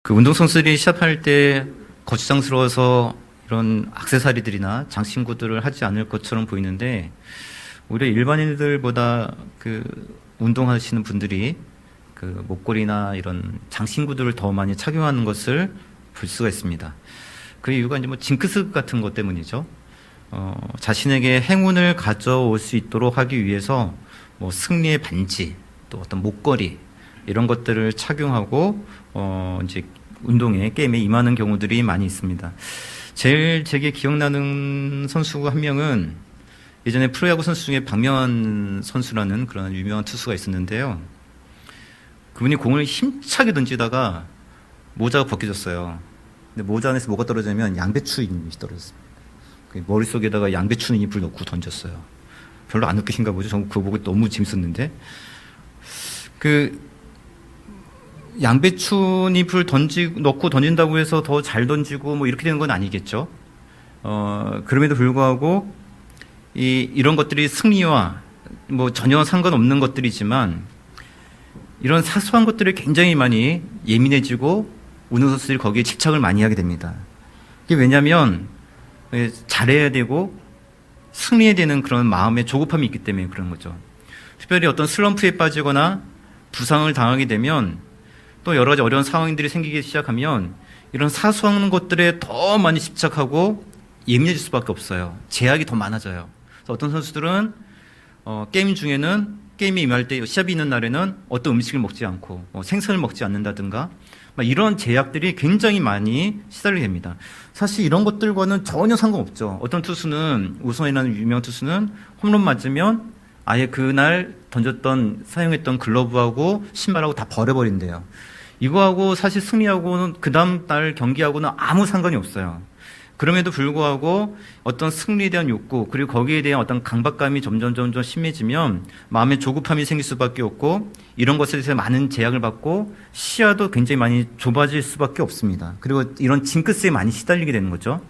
그 운동선수들이 시합할 때 거추장스러워서 이런 액세서리들이나 장신구들을 하지 않을 것처럼 보이는데 오히려 일반인들보다 그 운동하시는 분들이 그 목걸이나 이런 장신구들을 더 많이 착용하는 것을 볼 수가 있습니다. 그 이유가 이제 뭐 징크스 같은 것 때문이죠. 자신에게 행운을 가져올 수 있도록 하기 위해서 뭐 승리의 반지, 또 어떤 목걸이 이런 것들을 착용하고 이제 운동에 게임에 임하는 경우들이 많이 있습니다. 제일 제게 기억나는 선수 한 명은 예전에 프로야구 선수 중에 박명환 선수라는 그런 유명한 투수가 있었는데요. 그분이 공을 힘차게 던지다가 모자가 벗겨졌어요. 근데 모자 안에서 뭐가 떨어지냐면 양배추 잎이 떨어졌습니다. 머릿속에다가 양배추 잎을 넣고 던졌어요. 별로 안 웃기신가 보죠. 전 그거 보고 너무 재밌었는데. 그 양배추 잎을 넣고 던진다고 해서 더 잘 던지고 뭐 이렇게 되는 건 아니겠죠. 그럼에도 불구하고 이런 것들이 승리와 뭐 전혀 상관없는 것들이지만 이런 사소한 것들이 굉장히 많이 예민해지고 운동선수들이 거기에 집착을 많이 하게 됩니다. 이게 왜냐하면 잘해야 되고 승리해야 되는 그런 마음의 조급함이 있기 때문에 그런 거죠. 특별히 어떤 슬럼프에 빠지거나 부상을 당하게 되면 또 여러 가지 어려운 상황들이 생기기 시작하면 이런 사소한 것들에 더 많이 집착하고 예민해질 수밖에 없어요. 제약이 더 많아져요. 그래서 어떤 선수들은 게임 중에는 게임에 임할 때 시합이 있는 날에는 어떤 음식을 먹지 않고 생선을 먹지 않는다든가 이런 제약들이 굉장히 많이 시달리게 됩니다. 사실 이런 것들과는 전혀 상관없죠. 어떤 투수는 우승이라는 유명한 투수는 홈런 맞으면 아예 그날 사용했던 글러브하고 신발하고 다 버려버린대요. 이거하고 사실 승리하고는 그 다음 날 경기하고는 아무 상관이 없어요. 그럼에도 불구하고 어떤 승리에 대한 욕구 그리고 거기에 대한 어떤 강박감이 점점 심해지면 마음의 조급함이 생길 수밖에 없고 이런 것에 대해서 많은 제약을 받고 시야도 굉장히 많이 좁아질 수밖에 없습니다. 그리고 이런 징크스에 많이 시달리게 되는 거죠.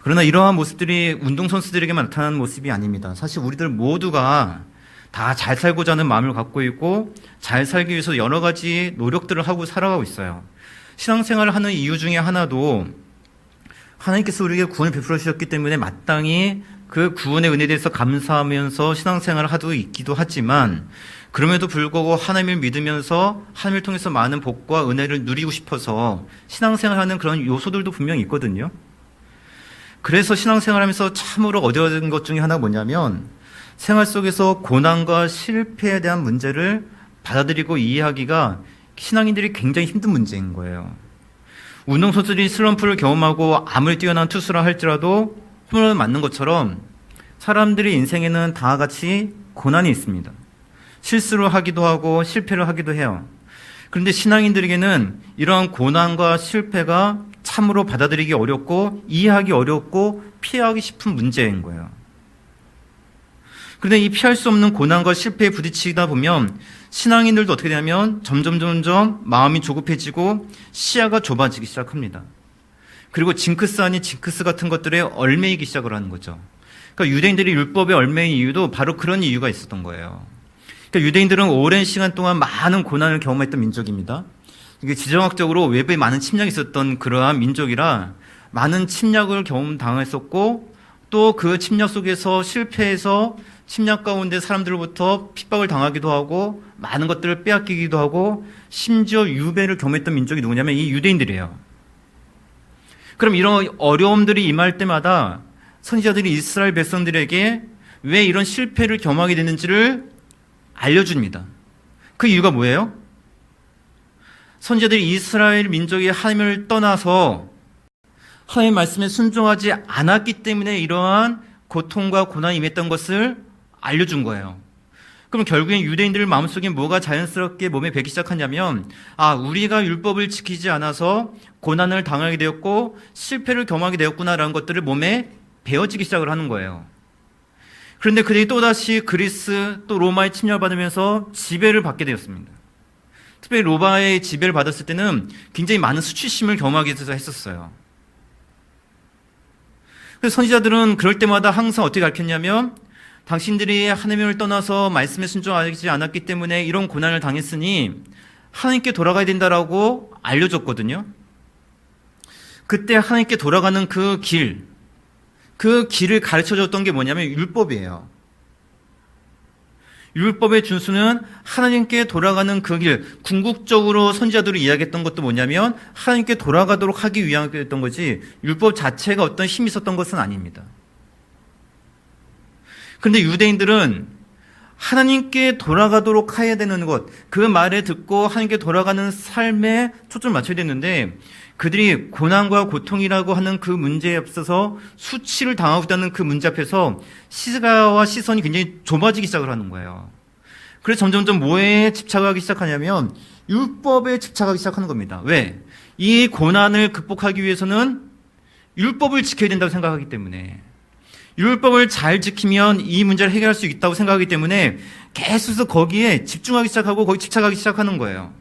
그러나 이러한 모습들이 운동선수들에게만 나타나는 모습이 아닙니다. 사실 우리들 모두가 다 잘 살고자 하는 마음을 갖고 있고 잘 살기 위해서 여러 가지 노력들을 하고 살아가고 있어요. 신앙생활을 하는 이유 중에 하나도 하나님께서 우리에게 구원을 베풀어 주셨기 때문에 마땅히 그 구원의 은혜에 대해서 감사하면서 신앙생활을 하고 있기도 하지만 그럼에도 불구하고 하나님을 믿으면서 하나님을 통해서 많은 복과 은혜를 누리고 싶어서 신앙생활하는 그런 요소들도 분명히 있거든요. 그래서 신앙생활하면서 참으로 어려운 것 중에 하나가 뭐냐면 생활 속에서 고난과 실패에 대한 문제를 받아들이고 이해하기가 신앙인들이 굉장히 힘든 문제인 거예요. 운동선수들이 슬럼프를 경험하고 아무리 뛰어난 투수라 할지라도 홈런을 맞는 것처럼 사람들의 인생에는 다 같이 고난이 있습니다. 실수를 하기도 하고 실패를 하기도 해요. 그런데 신앙인들에게는 이러한 고난과 실패가 참으로 받아들이기 어렵고 이해하기 어렵고 피하기 싶은 문제인 거예요. 그런데 이 피할 수 없는 고난과 실패에 부딪히다 보면 신앙인들도 어떻게 되냐면 점점 마음이 조급해지고 시야가 좁아지기 시작합니다. 그리고 징크스 아닌 징크스 같은 것들에 얽매이기 시작을 하는 거죠. 그러니까 유대인들이 율법에 얽매인 이유도 바로 그런 이유가 있었던 거예요. 그러니까 유대인들은 오랜 시간 동안 많은 고난을 경험했던 민족입니다. 이게 지정학적으로 외부에 많은 침략이 있었던 그러한 민족이라 많은 침략을 경험당했었고 또 그 침략 속에서 실패해서 침략 가운데 사람들로부터 핍박을 당하기도 하고 많은 것들을 빼앗기기도 하고 심지어 유배를 경험했던 민족이 누구냐면 이 유대인들이에요. 그럼 이런 어려움들이 임할 때마다 선지자들이 이스라엘 백성들에게 왜 이런 실패를 경험하게 되는지를 알려줍니다. 그 이유가 뭐예요? 선지자들이 이스라엘 민족이 하나님을 떠나서 하나님의 말씀에 순종하지 않았기 때문에 이러한 고통과 고난이 임했던 것을 알려준 거예요. 그럼 결국엔 유대인들 마음속에 뭐가 자연스럽게 몸에 배기 시작하냐면 우리가 율법을 지키지 않아서 고난을 당하게 되었고 실패를 경험하게 되었구나라는 것들을 몸에 배어지기 시작을 하는 거예요. 그런데 그들이 또다시 그리스 또 로마에 침략을 받으면서 지배를 받게 되었습니다. 특별히 로마의 지배를 받았을 때는 굉장히 많은 수치심을 경험하게 했었어요. 그래서 선지자들은 그럴 때마다 항상 어떻게 가르쳤냐면 당신들이 하나님을 떠나서 말씀에 순종하지 않았기 때문에 이런 고난을 당했으니 하나님께 돌아가야 된다라고 알려줬거든요. 그때 하나님께 돌아가는 그 길을 가르쳐줬던 게 뭐냐면 율법이에요. 율법의 준수는 하나님께 돌아가는 그 길, 궁극적으로 선지자들이 이야기했던 것도 뭐냐면 하나님께 돌아가도록 하기 위함이었던 거지 율법 자체가 어떤 힘이 있었던 것은 아닙니다. 그런데 유대인들은 하나님께 돌아가도록 해야 되는 것, 그 말을 듣고 하나님께 돌아가는 삶에 초점을 맞춰야 되는데 그들이 고난과 고통이라고 하는 그 문제에 앞서서 수치를 당하고 있다는 그 문제 앞에서 시가와 시선이 굉장히 좁아지기 시작을 하는 거예요. 그래서 점점점 뭐에 집착하기 시작하냐면 율법에 집착하기 시작하는 겁니다. 왜? 이 고난을 극복하기 위해서는 율법을 지켜야 된다고 생각하기 때문에, 율법을 잘 지키면 이 문제를 해결할 수 있다고 생각하기 때문에 계속해서 거기에 집중하기 시작하고 거기 집착하기 시작하는 거예요.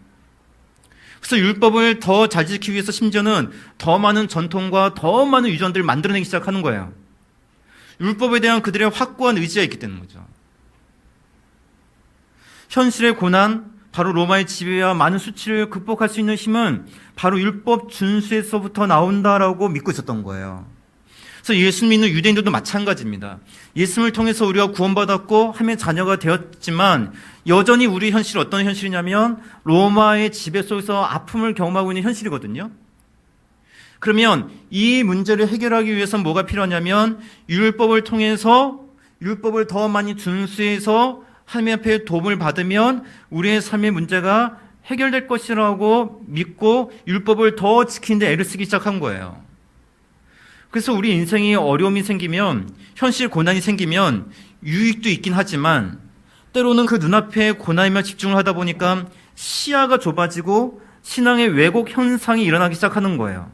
그래서 율법을 더 잘 지키기 위해서 심지어는 더 많은 전통과 더 많은 유전들을 만들어내기 시작하는 거예요. 율법에 대한 그들의 확고한 의지가 있기 때문인 거죠. 현실의 고난, 바로 로마의 지배와 많은 수치를 극복할 수 있는 힘은 바로 율법 준수에서부터 나온다라고 믿고 있었던 거예요. 그래서 예수 믿는 유대인들도 마찬가지입니다. 예수를 통해서 우리가 구원받았고 하나님의 자녀가 되었지만 여전히 우리 현실은 어떤 현실이냐면 로마의 지배 속에서 아픔을 경험하고 있는 현실이거든요. 그러면 이 문제를 해결하기 위해서는 뭐가 필요하냐면 율법을 통해서 율법을 더 많이 준수해서 하나님 앞에 도움을 받으면 우리의 삶의 문제가 해결될 것이라고 믿고 율법을 더 지키는데 애를 쓰기 시작한 거예요. 그래서 우리 인생이 어려움이 생기면, 현실 고난이 생기면 유익도 있긴 하지만 때로는 그 눈앞에 고난에만 집중을 하다 보니까 시야가 좁아지고 신앙의 왜곡 현상이 일어나기 시작하는 거예요.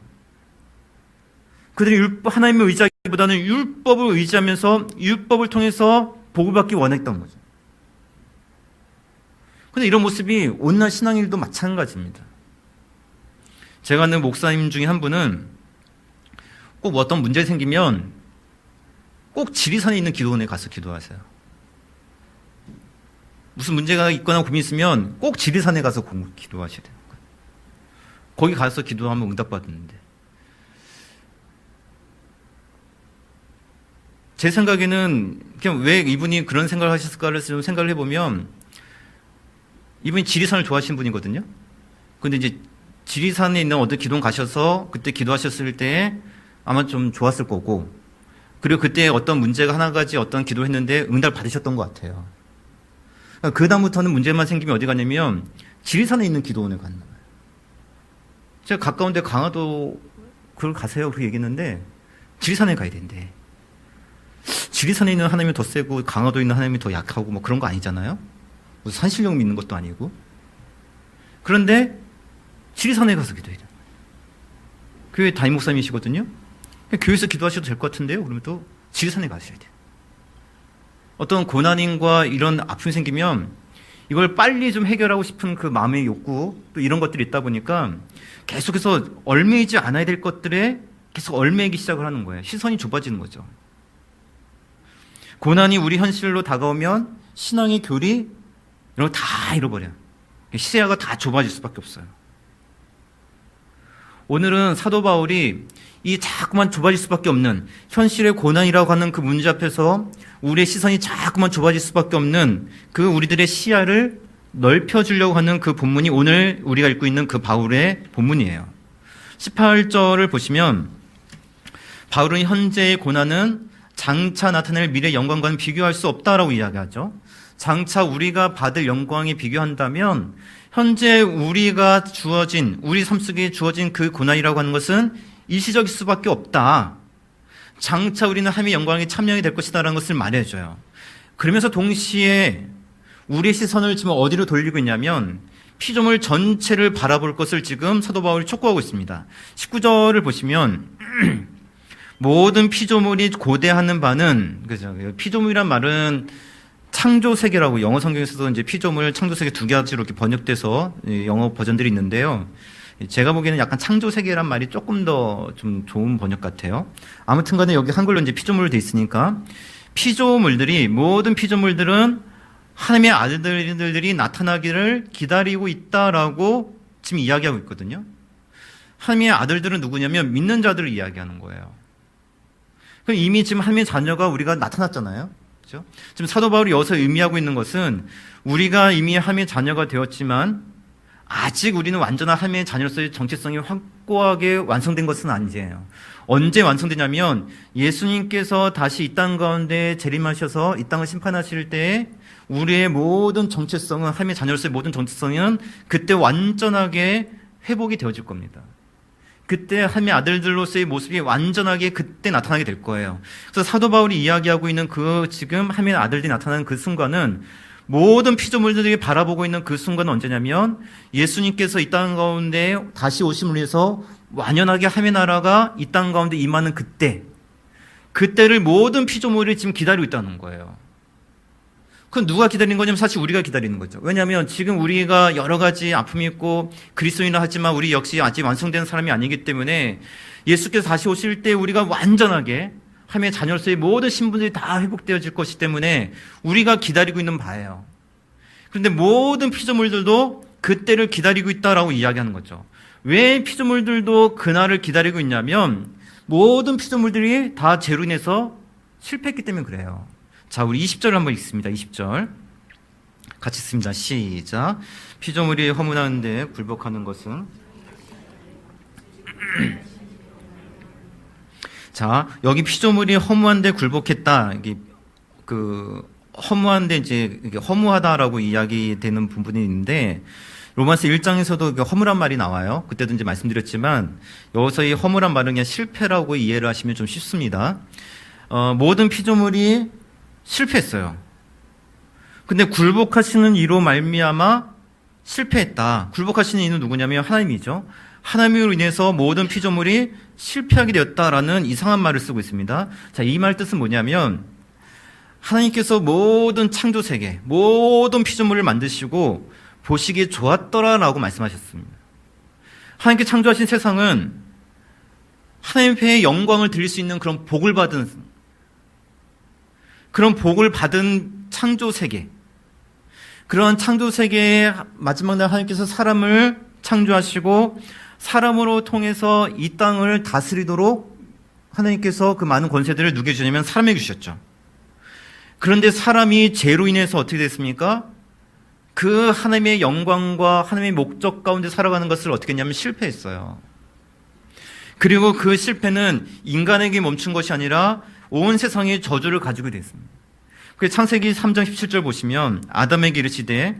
그들이 하나님을 의지하기보다는 율법을 의지하면서 율법을 통해서 복을 받기 원했던 거죠. 그런데 이런 모습이 온갖 신앙일도 마찬가지입니다. 제가 아는 목사님 중에 한 분은 꼭 어떤 문제 생기면 꼭 지리산에 있는 기도원에 가서 기도하세요. 무슨 문제가 있거나 고민이 있으면 꼭 지리산에 가서 기도하셔야 돼요. 거기 가서 기도하면 응답받는데. 제 생각에는 그냥 왜 이분이 그런 생각을 하셨을까를 좀 생각을 해보면 이분이 지리산을 좋아하시는 분이거든요. 근데 이제 지리산에 있는 어떤 기도원 가셔서 그때 기도하셨을 때 아마 좀 좋았을 거고, 그리고 그때 어떤 문제가 하나 가지 어떤 기도를 했는데 응답을 받으셨던 것 같아요. 그 다음부터는 문제만 생기면 어디 가냐면 지리산에 있는 기도원에 가는 거예요. 제가 가까운데 강화도 그걸 가세요 그렇게 얘기했는데 지리산에 가야 된대. 지리산에 있는 하나님이 더 세고 강화도에 있는 하나님이 더 약하고 뭐 그런 거 아니잖아요. 무슨 산신령 믿는 것도 아니고. 그런데 지리산에 가서 기도해야 돼요. 교회 담임 목사님이시거든요. 교회에서 기도하셔도 될 것 같은데요. 그러면 또 지리산에 가셔야 돼요. 어떤 고난인과 이런 아픔이 생기면 이걸 빨리 좀 해결하고 싶은 그 마음의 욕구, 또 이런 것들이 있다 보니까 계속해서 얽매이지 않아야 될 것들에 계속 얽매이기 시작을 하는 거예요. 시선이 좁아지는 거죠. 고난이 우리 현실로 다가오면 신앙의 교리 이런 거 다 잃어버려요. 시야가 다 좁아질 수밖에 없어요. 오늘은 사도 바울이 이 자꾸만 좁아질 수밖에 없는 현실의 고난이라고 하는 그 문제 앞에서 우리의 시선이 자꾸만 좁아질 수밖에 없는 그 우리들의 시야를 넓혀주려고 하는 그 본문이 오늘 우리가 읽고 있는 그 바울의 본문이에요. 18절을 보시면 바울은 현재의 고난은 장차 나타날 미래의 영광과는 비교할 수 없다라고 이야기하죠. 장차 우리가 받을 영광에 비교한다면 현재 우리가 주어진, 우리 삶 속에 주어진 그 고난이라고 하는 것은 일시적일 수밖에 없다. 장차 우리는 하나님의 영광에 참여하게 될 것이다라는 것을 말해줘요. 그러면서 동시에 우리의 시선을 지금 어디로 돌리고 있냐면 피조물 전체를 바라볼 것을 지금 사도 바울이 촉구하고 있습니다. 19절을 보시면 모든 피조물이 고대하는 바는, 그죠? 피조물이란 말은 창조세계라고 영어 성경에서도 이제 피조물, 창조세계 두 가지로 이렇게 번역돼서 영어 버전들이 있는데요. 제가 보기에는 약간 창조세계란 말이 조금 더 좀 좋은 번역 같아요. 아무튼 간에 여기 한글로 이제 피조물로 돼 있으니까 피조물들이, 모든 피조물들은 하나님의 아들들이 나타나기를 기다리고 있다라고 지금 이야기하고 있거든요. 하나님의 아들들은 누구냐면 믿는 자들을 이야기하는 거예요. 그럼 이미 지금 하나님의 자녀가 우리가 나타났잖아요. 그렇죠? 지금 사도 바울이 여기서 의미하고 있는 것은 우리가 이미 하나님의 자녀가 되었지만 아직 우리는 완전한 하나님의 자녀로서의 정체성이 확고하게 완성된 것은 아니에요. 언제 완성되냐면 예수님께서 다시 이 땅 가운데 재림하셔서 이 땅을 심판하실 때 우리의 모든 정체성은, 하나님의 자녀로서의 모든 정체성은 그때 완전하게 회복이 되어질 겁니다. 그때 하나님의 아들들로서의 모습이 완전하게 그때 나타나게 될 거예요. 그래서 사도 바울이 이야기하고 있는 그 지금 하나님의 아들들이 나타나는 그 순간은 모든 피조물들이 바라보고 있는 그 순간은 언제냐면 예수님께서 이 땅 가운데 다시 오심을 위해서 완연하게 하나님의 나라가 이 땅 가운데 임하는 그때를 모든 피조물이 지금 기다리고 있다는 거예요. 그건 누가 기다리는 거냐면 사실 우리가 기다리는 거죠. 왜냐하면 지금 우리가 여러 가지 아픔이 있고 그리스도인이라 하지만 우리 역시 아직 완성된 사람이 아니기 때문에 예수께서 다시 오실 때 우리가 완전하게 하나님의 자녀로서의 모든 신분들이 다 회복되어질 것이기 때문에 우리가 기다리고 있는 바예요. 그런데 모든 피조물들도 그때를 기다리고 있다라고 이야기하는 거죠. 왜 피조물들도 그날을 기다리고 있냐면 모든 피조물들이 다 죄로 인해서 실패했기 때문에 그래요. 자, 우리 20절을 한번 읽습니다. 20절. 같이 읽습니다. 시작. 피조물이 허문하는데 굴복하는 것은 자, 여기 피조물이 허무한데 굴복했다. 이게 허무한데 이제 허무하다라고 이야기되는 부분이 있는데 로마서 1장에서도 허무란 말이 나와요. 그때도 이제 말씀드렸지만 여기서 이 허무란 말은 그냥 실패라고 이해를 하시면 좀 쉽습니다. 모든 피조물이 실패했어요. 근데 굴복하시는 이로 말미암아 실패했다. 굴복하시는 이는 누구냐면 하나님이죠. 하나님으로 인해서 모든 피조물이 실패하게 되었다라는 이상한 말을 쓰고 있습니다. 자, 이 말 뜻은 뭐냐면 하나님께서 모든 창조 세계, 모든 피조물을 만드시고 보시기에 좋았더라라고 말씀하셨습니다. 하나님께 창조하신 세상은 하나님의 영광을 드릴 수 있는 그런 복을 받은 창조 세계, 그런 창조 세계의 마지막 날 하나님께서 사람을 창조하시고 사람으로 통해서 이 땅을 다스리도록 하나님께서 그 많은 권세들을 누구에게 주냐면 사람에게 주셨죠. 그런데 사람이 죄로 인해서 어떻게 됐습니까? 그 하나님의 영광과 하나님의 목적 가운데 살아가는 것을 어떻게 했냐면 실패했어요. 그리고 그 실패는 인간에게 멈춘 것이 아니라 온 세상에 저주를 가지고 됐습니다. 그래서 창세기 3장 17절 보시면 아담에게 이르시되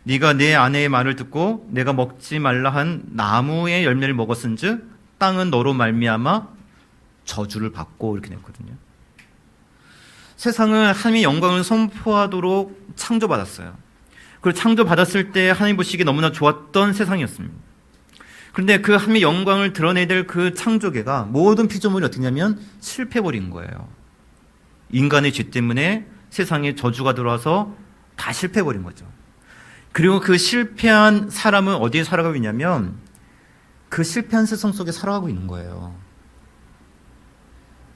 네가 내 아내의 말을 듣고 내가 먹지 말라 한 나무의 열매를 먹었은즉 땅은 너로 말미암아 저주를 받고 이렇게 냈거든요. 세상은 하나님의 영광을 선포하도록 창조받았어요. 그리고 창조받았을 때 하나님 보시기에 너무나 좋았던 세상이었습니다. 그런데 그 하나님의 영광을 드러내야 될 그 창조계가 모든 피조물이 어떻게 하냐면 실패해버린 거예요. 인간의 죄 때문에 세상에 저주가 들어와서 다 실패해버린 거죠. 그리고 그 실패한 사람은 어디에 살아가고 있냐면 그 실패한 세상 속에 살아가고 있는 거예요.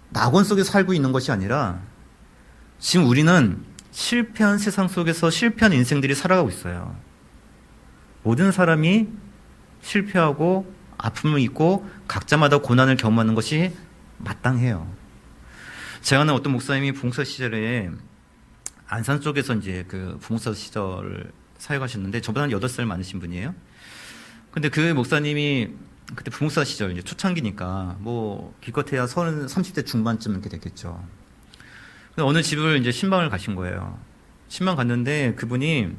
낙원 속에 살고 있는 것이 아니라 지금 우리는 실패한 세상 속에서 실패한 인생들이 살아가고 있어요. 모든 사람이 실패하고 아픔을 입고 각자마다 고난을 경험하는 것이 마땅해요. 제가 아는 어떤 목사님이 부목사 시절에 안산 쪽에서 이제 그 부목사 시절을 사역하셨는데 저보다 한 8살 많으신 분이에요. 근데 그 목사님이 그때 부목사 시절 이제 초창기니까 뭐 기껏해야 30대 중반쯤 이렇게 됐겠죠. 근데 어느 집을 이제 신방을 가신 거예요. 신방 갔는데 그분이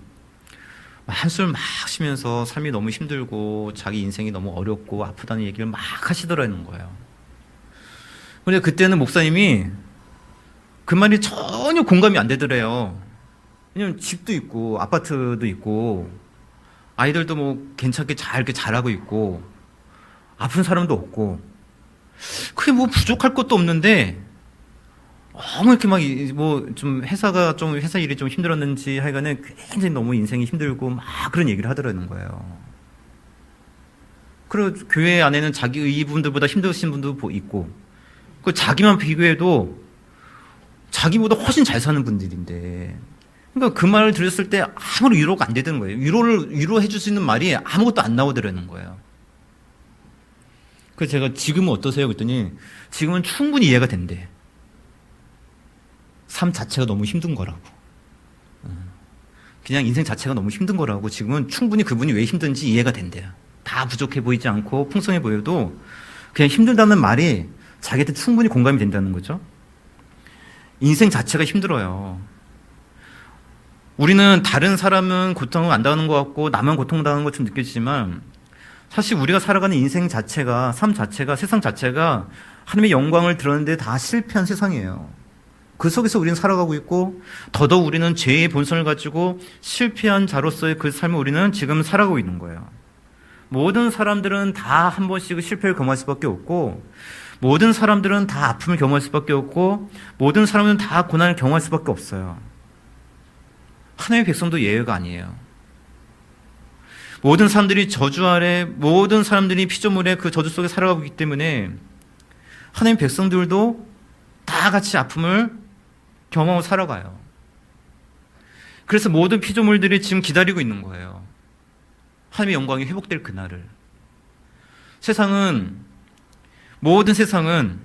한술 막 쉬면서 삶이 너무 힘들고 자기 인생이 너무 어렵고 아프다는 얘기를 막 하시더라는 거예요. 근데 그때는 목사님이 그 말이 전혀 공감이 안 되더래요. 왜냐면 집도 있고 아파트도 있고 아이들도 뭐 괜찮게 잘 이렇게 잘하고 있고 아픈 사람도 없고 그게 뭐 부족할 것도 없는데 너무 이렇게 막 뭐 좀 회사 일이 좀 힘들었는지 하여간에 굉장히 너무 인생이 힘들고 막 그런 얘기를 하더라는 거예요. 그리고 교회 안에는 자기 이분들보다 힘드신 분도 있고 그 자기만 비교해도 자기보다 훨씬 잘 사는 분들인데 그러니까 그 말을 들었을 때 아무런 위로가 안 되는 거예요. 위로해 줄 수 있는 말이 아무것도 안 나오더라는 거예요. 그래서 제가 지금은 어떠세요? 그랬더니 지금은 충분히 이해가 된대. 삶 자체가 너무 힘든 거라고. 그냥 인생 자체가 너무 힘든 거라고 지금은 충분히 그분이 왜 힘든지 이해가 된대요. 다 부족해 보이지 않고 풍성해 보여도 그냥 힘들다는 말이 자기한테 충분히 공감이 된다는 거죠. 인생 자체가 힘들어요. 우리는 다른 사람은 고통을 안 당하는 것 같고 나만 고통당하는 것처럼 느껴지지만 사실 우리가 살아가는 인생 자체가, 삶 자체가, 세상 자체가 하나님의 영광을 드러내는데 다 실패한 세상이에요. 그 속에서 우리는 살아가고 있고 더더욱 우리는 죄의 본성을 가지고 실패한 자로서의 그 삶을 우리는 지금 살아가고 있는 거예요. 모든 사람들은 다 한 번씩 실패를 경험할 수밖에 없고 모든 사람들은 다 아픔을 경험할 수밖에 없고 모든 사람은 다 고난을 경험할 수밖에 없어요. 하나님의 백성도 예외가 아니에요. 모든 사람들이 저주 아래, 모든 사람들이 피조물의 그 저주 속에 살아가고 있기 때문에 하나님의 백성들도 다 같이 아픔을 경험하고 살아가요. 그래서 모든 피조물들이 지금 기다리고 있는 거예요. 하나님의 영광이 회복될 그날을. 모든 세상은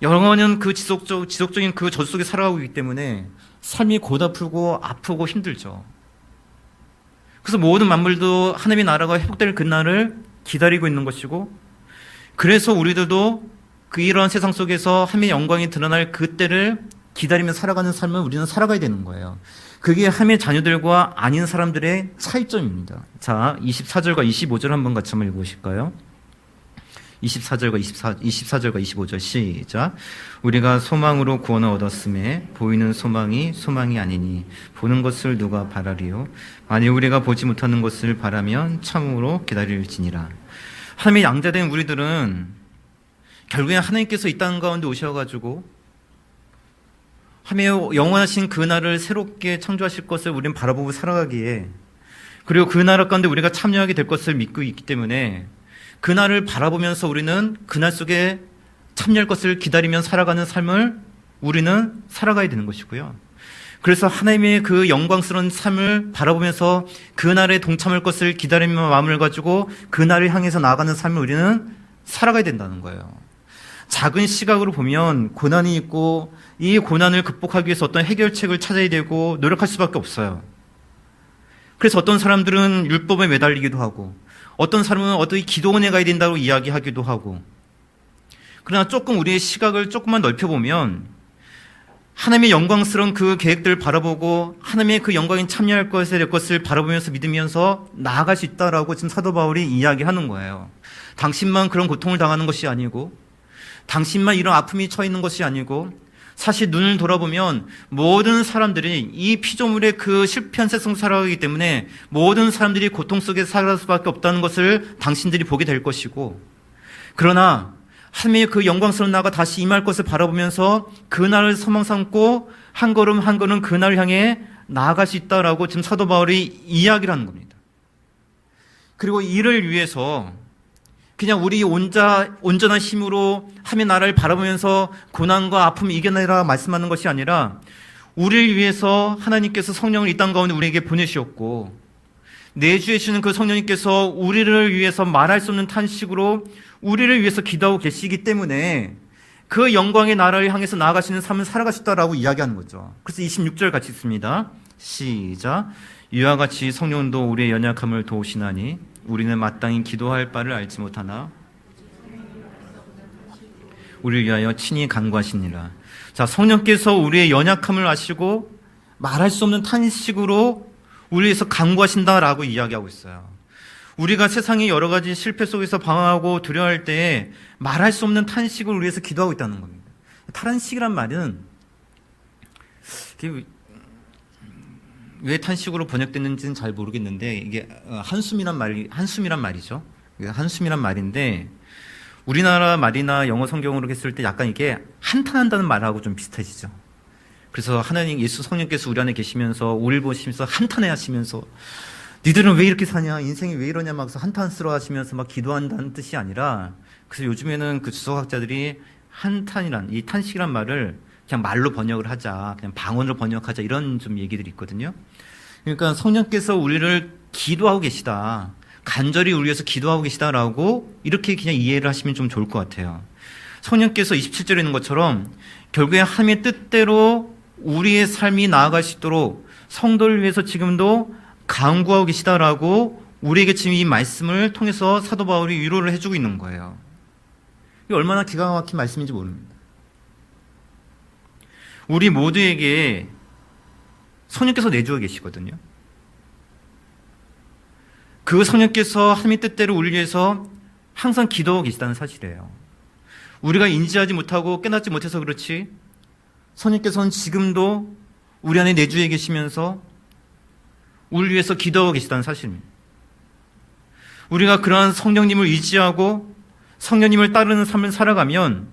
영원한 그 지속적인 그 저주 속에 살아가고 있기 때문에 삶이 고달프고 아프고 힘들죠. 그래서 모든 만물도 하나님의 나라가 회복될 그날을 기다리고 있는 것이고 그래서 우리들도 이러한 세상 속에서 하나님의 영광이 드러날 그때를 기다리며 살아가는 삶을 우리는 살아가야 되는 거예요. 그게 하나님의 자녀들과 아닌 사람들의 차이점입니다. 자, 24절과 25절 한번 같이 한번 읽어보실까요? 24절과 25절 시작. 우리가 소망으로 구원을 얻었음에 보이는 소망이 아니니 보는 것을 누가 바라리요? 만일 우리가 보지 못하는 것을 바라면 참으로 기다릴지니라. 하나님의 양자된 우리들은 결국엔 하나님께서 이 땅 가운데 오셔가지고 하나님의 영원하신 그 나라를 새롭게 창조하실 것을 우리는 바라보고 살아가기에 그리고 그 나라 가운데 우리가 참여하게 될 것을 믿고 있기 때문에 그날을 바라보면서 우리는 그날 속에 참여할 것을 기다리며 살아가는 삶을 우리는 살아가야 되는 것이고요. 그래서 하나님의 그 영광스러운 삶을 바라보면서 그날에 동참할 것을 기다리며 마음을 가지고 그날을 향해서 나아가는 삶을 우리는 살아가야 된다는 거예요. 작은 시각으로 보면 고난이 있고 이 고난을 극복하기 위해서 어떤 해결책을 찾아야 되고 노력할 수밖에 없어요. 그래서 어떤 사람들은 율법에 매달리기도 하고 어떤 사람은 어떻게 기도원에 가야 된다고 이야기하기도 하고 그러나 조금 우리의 시각을 조금만 넓혀보면 하나님의 영광스러운 그 계획들을 바라보고 하나님의 그 영광에 참여할 것을 바라보면서 믿으면서 나아갈 수 있다라고 지금 사도 바울이 이야기하는 거예요. 당신만 그런 고통을 당하는 것이 아니고 당신만 이런 아픔이 처해 있는 것이 아니고 사실 눈을 돌아보면 모든 사람들이 이 피조물의 그 실패한 세상 살아가기 때문에 모든 사람들이 고통 속에 살아갈 수밖에 없다는 것을 당신들이 보게 될 것이고 그러나 하나님의 그 영광스러운 나라가 다시 임할 것을 바라보면서 그날을 소망 삼고 한 걸음 한 걸음 그날을 향해 나아갈 수 있다라고 지금 사도 바울이 이야기를 하는 겁니다. 그리고 이를 위해서 그냥 우리 온전한 힘으로 하나님의 나라를 바라보면서 고난과 아픔을 이겨내라 말씀하는 것이 아니라 우리를 위해서 하나님께서 성령을 이 땅 가운데 우리에게 보내주셨고 내주해 주시는 그 성령님께서 우리를 위해서 말할 수 없는 탄식으로 우리를 위해서 기도하고 계시기 때문에 그 영광의 나라를 향해서 나아가시는 삶을 살아가셨다라고 이야기하는 거죠. 그래서 26절 같이 읽습니다. 시작. 이와 같이 성령도 우리의 연약함을 도우시나니 우리는 마땅히 기도할 바를 알지 못하나 우리를 위하여 친히 간구하시니라. 자, 성령께서 우리의 연약함을 아시고 말할 수 없는 탄식으로 우리를 위해서 간구하신다라고 이야기하고 있어요. 우리가 세상의 여러 가지 실패 속에서 방황하고 두려워할 때에 말할 수 없는 탄식을 우리 위해서 기도하고 있다는 겁니다. 탄식이란 말은 왜 탄식으로 번역됐는지는 잘 모르겠는데 이게 한숨이란 말이죠. 한숨이란 말인데 우리나라 말이나 영어 성경으로 했을 때 약간 이게 한탄한다는 말하고 좀 비슷해지죠. 그래서 하나님 예수 성령께서 우리 안에 계시면서 우리를 보시면서 한탄해 하시면서 니들은 왜 이렇게 사냐 인생이 왜 이러냐 막 한탄스러워 하시면서 막 기도한다는 뜻이 아니라 그래서 요즘에는 그 주석학자들이 한탄이란 이 탄식이란 말을 그냥 말로 번역을 하자, 그냥 방언으로 번역하자 이런 좀 얘기들이 있거든요. 그러니까 성령께서 우리를 기도하고 계시다, 간절히 우리 위해서 기도하고 계시다라고 이렇게 그냥 이해를 하시면 좀 좋을 것 같아요. 성령께서 27절에 있는 것처럼 결국에 하나님의 뜻대로 우리의 삶이 나아갈 수 있도록 성도를 위해서 지금도 간구하고 계시다라고 우리에게 지금 이 말씀을 통해서 사도 바울이 위로를 해주고 있는 거예요. 이게 얼마나 기가 막힌 말씀인지 모릅니다. 우리 모두에게 성령께서 내주어 계시거든요. 그 성령께서 하나님의 뜻대로 우리를 위해서 항상 기도하고 계시다는 사실이에요. 우리가 인지하지 못하고 깨닫지 못해서 그렇지 성령께서는 지금도 우리 안에 내주해 계시면서 우리를 위해서 기도하고 계시다는 사실입니다. 우리가 그러한 성령님을 의지하고 성령님을 따르는 삶을 살아가면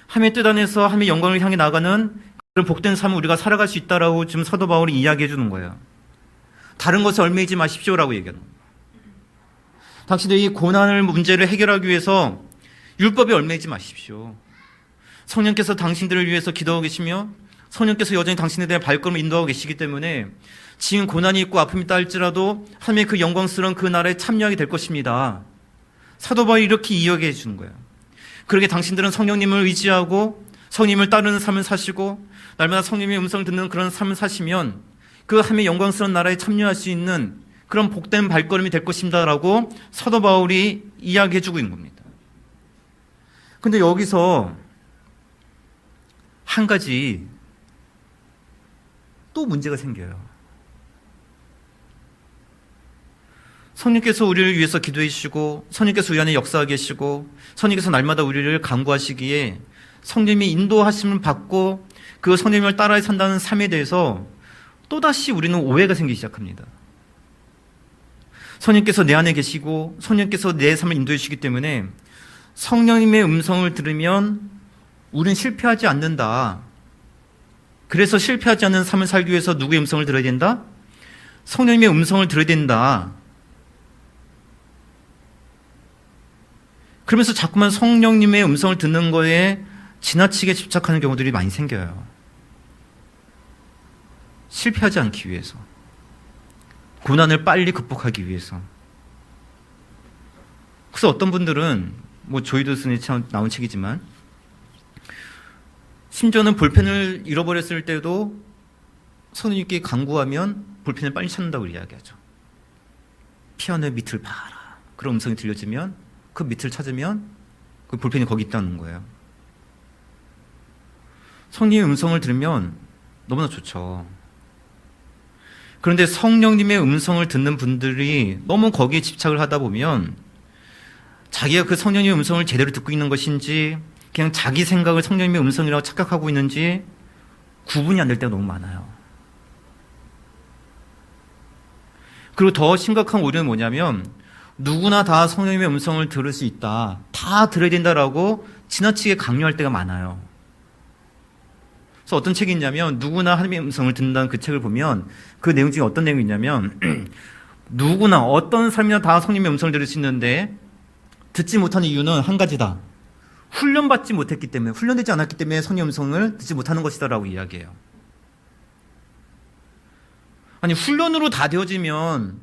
하나님의 뜻 안에서 하나님의 영광을 향해 나가는 그런 복된 삶을 우리가 살아갈 수 있다라고 지금 사도 바울이 이야기해 주는 거예요. 다른 것에 얽매이지 마십시오라고 얘기하는 거예요. 당신들이 이 고난을 문제를 해결하기 위해서 율법에 얽매이지 마십시오. 성령께서 당신들을 위해서 기도하고 계시며 성령께서 여전히 당신들의 발걸음을 인도하고 계시기 때문에 지금 고난이 있고 아픔이 있다 할지라도 하나님의 그 영광스러운 그 나라에 참여하게 될 것입니다. 사도 바울이 이렇게 이야기해 주는 거예요. 그러게 당신들은 성령님을 의지하고 성령님을 따르는 삶을 사시고 날마다 성령님의 음성을 듣는 그런 삶을 사시면 그 하나님의 영광스러운 나라에 참여할 수 있는 그런 복된 발걸음이 될 것입니다라고 사도 바울이 이야기해 주고 있는 겁니다. 근데 여기서 한 가지 또 문제가 생겨요. 성령께서 우리를 위해서 기도해 주시고 성령께서 우리 안에 역사하게 계시고 성령께서 날마다 우리를 간구하시기에 성령님의 인도하심을 받고 그 성령님을 따라 산다는 삶에 대해서 또다시 우리는 오해가 생기기 시작합니다. 성령께서 내 안에 계시고 성령께서 내 삶을 인도해 주시기 때문에 성령님의 음성을 들으면 우리는 실패하지 않는다. 그래서 실패하지 않는 삶을 살기 위해서 누구의 음성을 들어야 된다? 성령님의 음성을 들어야 된다. 그러면서 자꾸만 성령님의 음성을 듣는 거에 지나치게 집착하는 경우들이 많이 생겨요. 실패하지 않기 위해서. 고난을 빨리 극복하기 위해서. 그래서 어떤 분들은 조이 도슨이 나온 책이지만 심지어는 볼펜을 잃어버렸을 때도 성령님께 간구하면 볼펜을 빨리 찾는다고 이야기하죠. 피아노의 밑을 봐라. 그런 음성이 들려지면 그 밑을 찾으면 그 볼펜이 거기 있다는 거예요. 성령님의 음성을 들으면 너무나 좋죠. 그런데 성령님의 음성을 듣는 분들이 너무 거기에 집착을 하다 보면 자기가 그 성령님의 음성을 제대로 듣고 있는 것인지 그냥 자기 생각을 성령님의 음성이라고 착각하고 있는지 구분이 안 될 때가 너무 많아요. 그리고 더 심각한 오류는 뭐냐면 누구나 다 성령님의 음성을 들을 수 있다. 다 들어야 된다라고 지나치게 강요할 때가 많아요. 그래서 어떤 책이 있냐면 누구나 하나님의 음성을 듣는다는 그 책을 보면 그 내용 중에 어떤 내용이 있냐면 누구나 어떤 사람이나 다 성령님의 음성을 들을 수 있는데 듣지 못하는 이유는 한 가지다. 훈련받지 못했기 때문에, 훈련되지 않았기 때문에 성령의 음성을 듣지 못하는 것이다라고 이야기해요. 아니 훈련으로 다 되어지면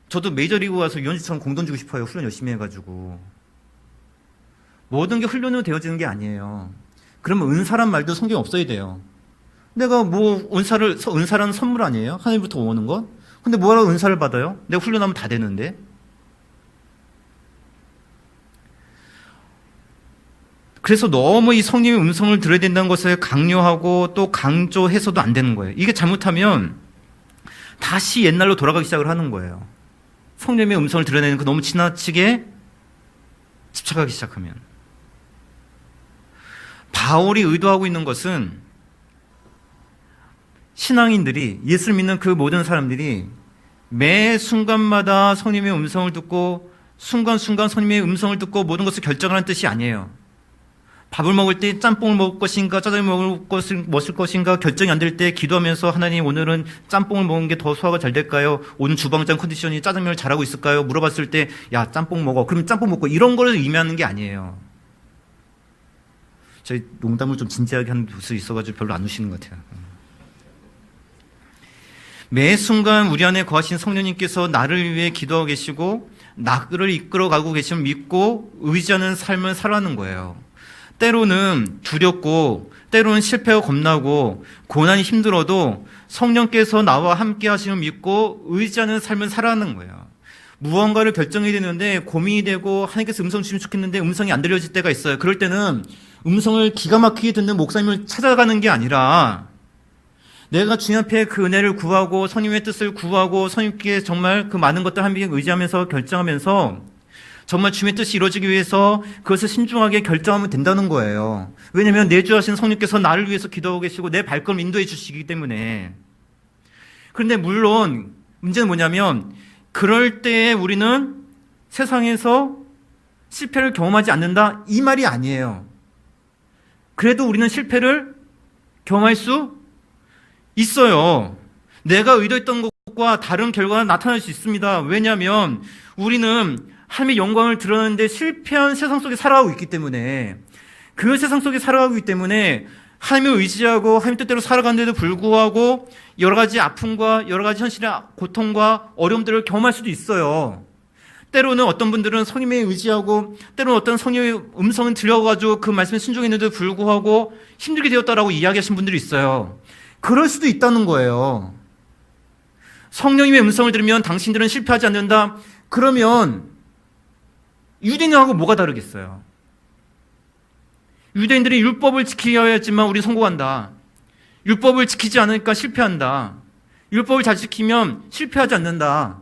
저도 메이저리그 가서 유현진처럼 공돈 주고 싶어요. 훈련 열심히 해가지고. 모든 게 훈련으로 되어지는 게 아니에요. 그러면 은사란 말도 성경에 없어야 돼요. 내가 은사라는 선물 아니에요? 하나님부터 오는 것? 근데 뭐하러 은사를 받아요? 내가 훈련하면 다 되는데. 그래서 너무 이 성령의 음성을 들어야 된다는 것을 강요하고 또 강조해서도 안 되는 거예요. 이게 잘못하면 다시 옛날로 돌아가기 시작을 하는 거예요. 성령의 음성을 드러내는 거 너무 지나치게 집착하기 시작하면. 바울이 의도하고 있는 것은 신앙인들이, 예수를 믿는 그 모든 사람들이 매 순간마다 성령의 음성을 듣고 순간순간 성령의 음성을 듣고 모든 것을 결정하는 뜻이 아니에요. 밥을 먹을 때 짬뽕을 먹을 것인가 짜장면 먹을 것인가 결정이 안 될 때 기도하면서 하나님 오늘은 짬뽕을 먹는 게 더 소화가 잘 될까요? 오늘 주방장 컨디션이 짜장면을 잘하고 있을까요? 물어봤을 때 야 짬뽕 먹어. 그럼 짬뽕 먹고 이런 걸 의미하는 게 아니에요. 저희 농담을 좀 진지하게 하는 수 있어가지고 별로 안 우시는 것 같아요. 매 순간 우리 안에 거하신 성령님께서 나를 위해 기도하고 계시고 나를 이끌어가고 계심을 믿고 의지하는 삶을 살아가는 거예요. 때로는 두렵고 때로는 실패가 겁나고 고난이 힘들어도 성령께서 나와 함께 하심을 믿고 의지하는 삶을 살아가는 거예요. 무언가를 결정해야 되는데 고민이 되고 하나님께서 음성 주시면 좋겠는데 음성이 안 들려질 때가 있어요. 그럴 때는 음성을 기가 막히게 듣는 목사님을 찾아가는 게 아니라 내가 주님 앞에 그 은혜를 구하고 성령의 뜻을 구하고 성령께 정말 그 많은 것들 함께 의지하면서 결정하면서 정말 주님의 뜻이 이루어지기 위해서 그것을 신중하게 결정하면 된다는 거예요. 왜냐하면 내주하신 성령께서 나를 위해서 기도하고 계시고 내 발걸음 인도해 주시기 때문에. 그런데 물론 문제는 뭐냐면 그럴 때에 우리는 세상에서 실패를 경험하지 않는다 이 말이 아니에요. 그래도 우리는 실패를 경험할 수 있어요. 내가 의도했던 것과 다른 결과가 나타날 수 있습니다. 왜냐하면 우리는 하나님의 영광을 드러내는데 실패한 세상 속에 살아가고 있기 때문에 그 세상 속에 살아가고 있기 때문에 하나님을 의지하고 하나님 뜻대로 살아가는데도 불구하고 여러 가지 아픔과 여러 가지 현실의 고통과 어려움들을 경험할 수도 있어요. 때로는 어떤 분들은 성령에 의지하고 때로는 어떤 성령의 음성을 들려가지고 그 말씀에 순종했는데도 불구하고 힘들게 되었다라고 이야기하신 분들이 있어요. 그럴 수도 있다는 거예요. 성령님의 음성을 들으면 당신들은 실패하지 않는다. 그러면 유대인하고 뭐가 다르겠어요? 유대인들이 율법을 지켜야 했지만 우리 성공한다. 율법을 지키지 않으니까 실패한다. 율법을 잘 지키면 실패하지 않는다.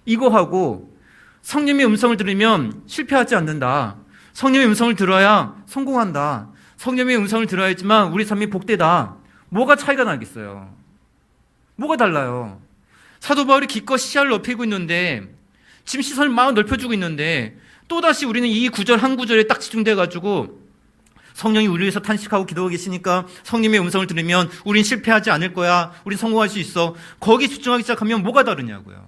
이거하고 성령님의 음성을 들으면 실패하지 않는다. 성령님의 음성을 들어야 성공한다. 성령님의 음성을 들어야지만 우리 삶이 복되다. 뭐가 차이가 나겠어요? 뭐가 달라요? 사도 바울이 기껏 시야를 넓히고 있는데 지금 시선을 막 넓혀주고 있는데 또다시 우리는 이 구절 한 구절에 딱 집중돼가지고 성령이 우리 위해서 탄식하고 기도하고 계시니까 성령의 음성을 들으면 우린 실패하지 않을 거야. 우린 성공할 수 있어. 거기에 집중하기 시작하면 뭐가 다르냐고요.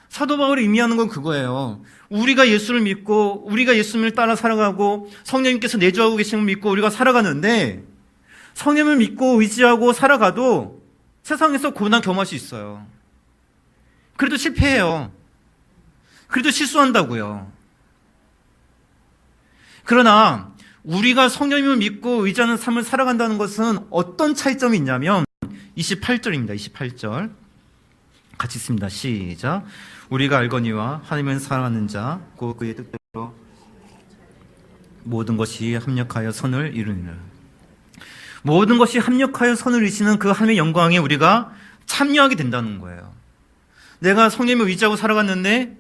사도 바울이 의미하는 건 그거예요. 우리가 예수를 믿고 우리가 예수님을 따라 살아가고 성령님께서 내주하고 계심을 믿고 우리가 살아가는데 성령을 믿고 의지하고 살아가도 세상에서 고난 경험할 수 있어요. 그래도 실패해요. 그래도 실수한다고요. 그러나 우리가 성령님을 믿고 의지하는 삶을 살아간다는 것은 어떤 차이점이 있냐면 28절입니다. 28절 같이 읽습니다. 시작. 우리가 알거니와 하나님은 사랑하는 자 곧 그의 뜻대로 모든 것이 합력하여 선을 이루느니라. 모든 것이 합력하여 선을 이루시는 그 하나님의 영광에 우리가 참여하게 된다는 거예요. 내가 성령님을 의지하고 살아갔는데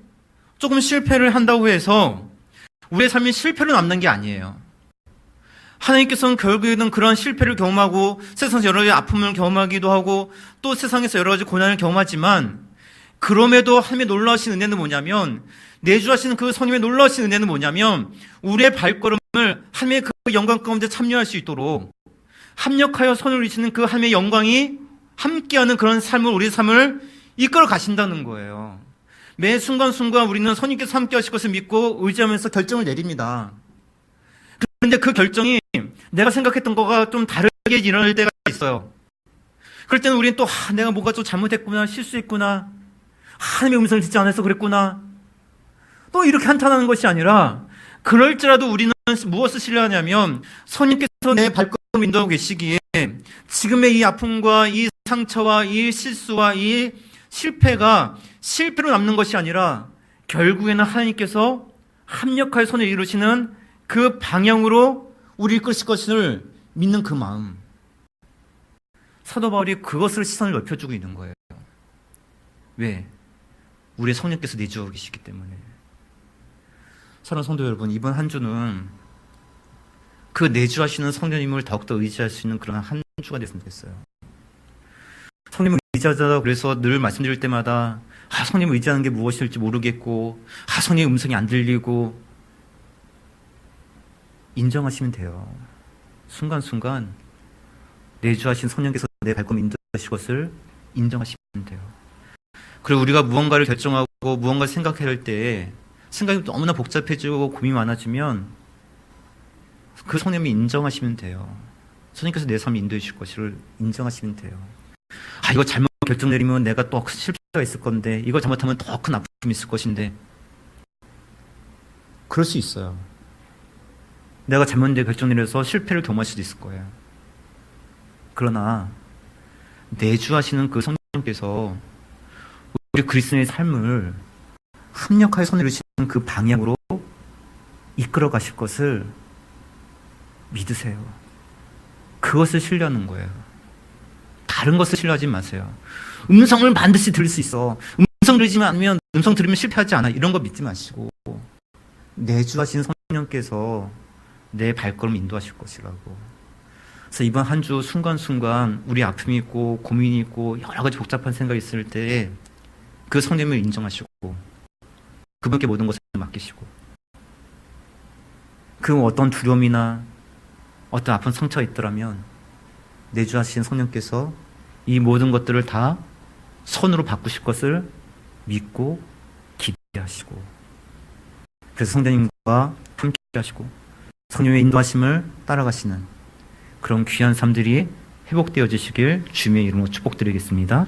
조금 실패를 한다고 해서 우리의 삶이 실패로 남는 게 아니에요. 하나님께서는 결국에는 그런 실패를 경험하고 세상에서 여러 가지 아픔을 경험하기도 하고 또 세상에서 여러 가지 고난을 경험하지만 그럼에도 하나님의 놀라우신 은혜는 뭐냐면 내주하시는 그 성령의 놀라우신 은혜는 뭐냐면 우리의 발걸음을 하나님의 그 영광 가운데 참여할 수 있도록 합력하여 선을 이루시는 그 하나님의 영광이 함께하는 그런 삶을 우리의 삶을 이끌어 가신다는 거예요. 매 순간순간 우리는 성령께서 함께 하실 것을 믿고 의지하면서 결정을 내립니다. 그런데 그 결정이 내가 생각했던 거가 좀 다르게 일어날 때가 있어요. 그럴 때는 우리는 또 내가 뭔가 좀 잘못했구나, 실수했구나, 하나님의 음성을 듣지 않아서 그랬구나, 또 이렇게 한탄하는 것이 아니라 그럴지라도 우리는 무엇을 신뢰하냐면 성령께서 내 발걸음을 인도하고 계시기에 지금의 이 아픔과 이 상처와 이 실수와 이 실패가 실패로 남는 것이 아니라 결국에는 하나님께서 합력하여 선을 이루시는 그 방향으로 우리 이끌실 것을 믿는 그 마음. 사도 바울이 그것을 시선을 넓혀주고 있는 거예요. 왜? 우리의 성령께서 내주어 계시기 때문에. 사랑하는 성도 여러분, 이번 한 주는 그 내주하시는 성령님을 더욱더 의지할 수 있는 그런 한 주가 됐으면 좋겠어요. 성령을 의지하자 그래서 늘 말씀드릴 때마다 성령을 의지하는 게 무엇일지 모르겠고 성령의 음성이 안 들리고 인정하시면 돼요. 순간순간 내주하신 성령께서 내 발걸음 인도하실 것을 인정하시면 돼요. 그리고 우리가 무언가를 결정하고 무언가를 생각해야 할 때 생각이 너무나 복잡해지고 고민이 많아지면 그 성령님이 인정하시면 돼요. 성령께서 내 삶을 인도해 주실 것을 인정하시면 돼요. 아, 이거 잘못 결정 내리면 내가 또 실패가 있을 건데, 이거 잘못하면 더 큰 아픔이 있을 것인데. 그럴 수 있어요. 내가 잘못된 결정 내려서 실패를 경험할 수도 있을 거예요. 그러나 내주하시는 그 성령께서 우리 그리스도인의 삶을 합력하여 선이루시는 그 방향으로 이끌어 가실 것을 믿으세요. 그것을 신뢰하는 거예요. 다른 것을 신뢰하지 마세요. 음성을 반드시 들을 수 있어. 음성 들리지 않으면, 음성 들으면 실패하지 않아. 이런 거 믿지 마시고 내주하신 성령께서 내 발걸음 인도하실 것이라고. 그래서 이번 한 주 순간순간 우리 아픔이 있고 고민이 있고 여러 가지 복잡한 생각이 있을 때 그 성령님을 인정하시고 그분께 모든 것을 맡기시고, 그 어떤 두려움이나 어떤 아픈 상처가 있더라면 내주하신 성령께서 이 모든 것들을 다 선으로 바꾸실 것을 믿고 기대하시고, 그래서 성령님과 함께 하시고 성령의 인도하심을 따라가시는 그런 귀한 삶들이 회복되어지시길 주님의 이름으로 축복드리겠습니다.